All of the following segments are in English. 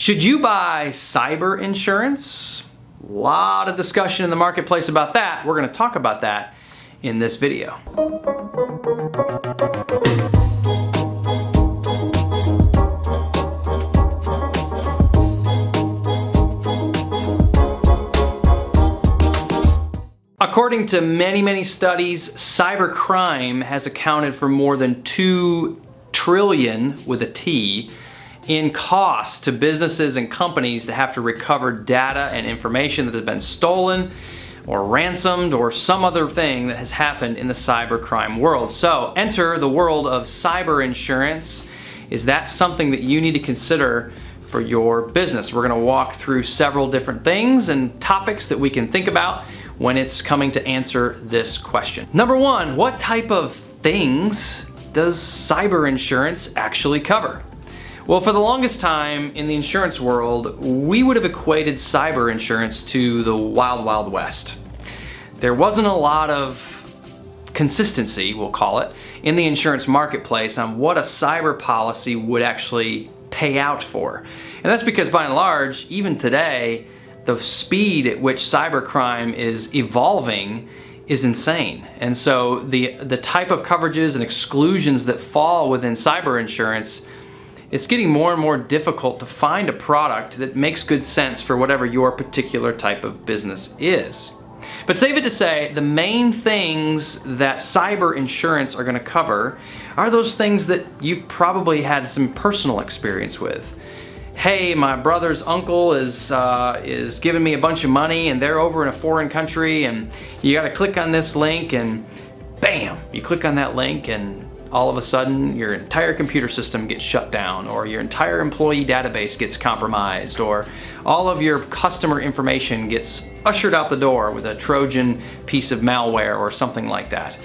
Should you buy cyber insurance? A lot of discussion in the marketplace about that. We're going to talk about that in this video. According to many studies, cybercrime has accounted for more than $2 trillion with a T in costs to businesses and companies that have to recover data and information that has been stolen or ransomed or some other thing that has happened in the cybercrime world. So enter the world of cyber insurance. Is that something that you need to consider for your business? We're going to walk through several different things and topics that we can think about when it's coming to answer this question. Number one, what type of things does cyber insurance actually cover? Well, for the longest time in the insurance world, we would have equated cyber insurance to the wild, wild west. There wasn't a lot of consistency, we'll call it, in the insurance marketplace on what a cyber policy would actually pay out for. And that's because by and large, even today, the speed at which cybercrime is evolving is insane. And so the type of coverages and exclusions that fall within cyber insurance, it's getting more and more difficult to find a product that makes good sense for whatever your particular type of business is. But safe it to say, the main things that cyber insurance are going to cover are those things that you've probably had some personal experience with. Hey, my brother's uncle is giving me a bunch of money and they're over in a foreign country and you got to click on this link and bam, you click on that link and all of a sudden your entire computer system gets shut down, or your entire employee database gets compromised, or all of your customer information gets ushered out the door with a Trojan piece of malware or something like that.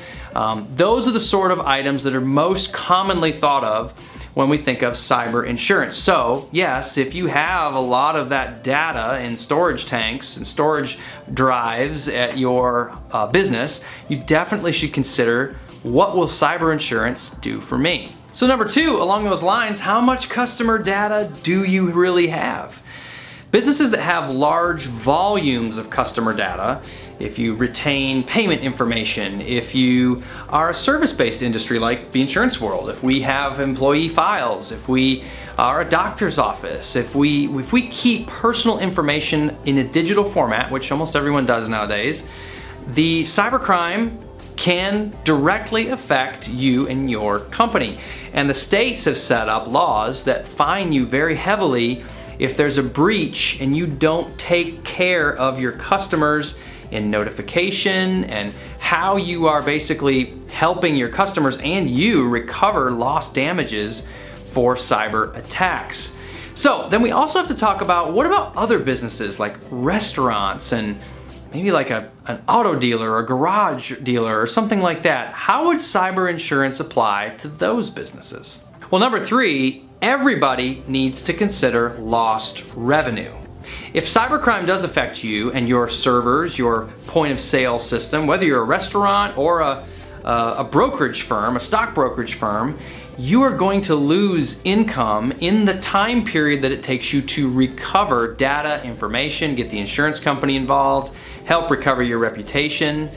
Those are the sort of items that are most commonly thought of when we think of cyber insurance. So yes, if you have a lot of that data in storage tanks and storage drives at your business, you definitely should consider, what will cyber insurance do for me? So number two, along those lines, how much customer data do you really have? Businesses that have large volumes of customer data, if you retain payment information, if you are a service-based industry like the insurance world, if we have employee files, if we are a doctor's office, if we keep personal information in a digital format, which almost everyone does nowadays, the cybercrime can directly affect you and your company. And the states have set up laws that fine you very heavily if there's a breach and you don't take care of your customers in notification and how you are basically helping your customers and you recover lost damages for cyber attacks. So then we also have to talk about, what about other businesses like restaurants and maybe like an auto dealer or a garage dealer or something like that? How would cyber insurance apply to those businesses? Well, number three, everybody needs to consider lost revenue. If cybercrime does affect you and your servers, your point of sale system, whether you're a restaurant or a brokerage firm, a stock brokerage firm, you are going to lose income in the time period that it takes you to recover data, information, get the insurance company involved, help recover your reputation.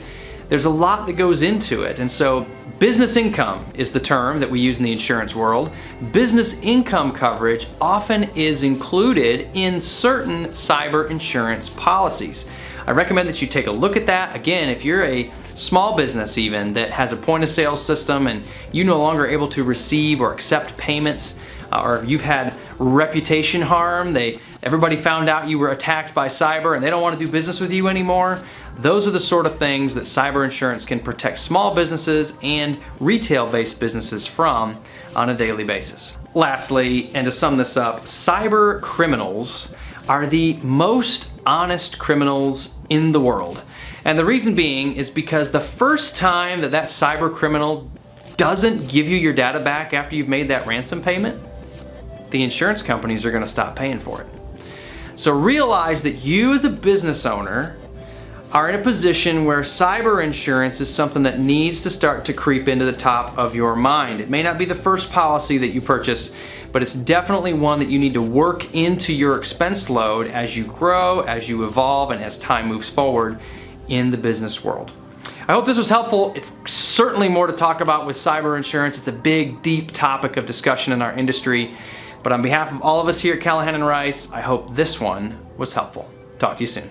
There's a lot that goes into it. And so business income is the term that we use in the insurance world. Business income coverage often is included in certain cyber insurance policies. I recommend that you take a look at that. Again, if you're a small business even that has a point of sale system and you no longer able to receive or accept payments, or you've had reputation harm, everybody found out you were attacked by cyber and they don't want to do business with you anymore, those are the sort of things that cyber insurance can protect small businesses and retail-based businesses from on a daily basis. Lastly, and to sum this up, cyber criminals are the most honest criminals in the world. And the reason being is because the first time that cyber criminal doesn't give you your data back after you've made that ransom payment, the insurance companies are going to stop paying for it. So realize that you as a business owner are in a position where cyber insurance is something that needs to start to creep into the top of your mind. It may not be the first policy that you purchase, but it's definitely one that you need to work into your expense load as you grow, as you evolve, and as time moves forward in the business world. I hope this was helpful. It's certainly more to talk about with cyber insurance. It's a big, deep topic of discussion in our industry. But on behalf of all of us here at Callahan & Rice, I hope this one was helpful. Talk to you soon.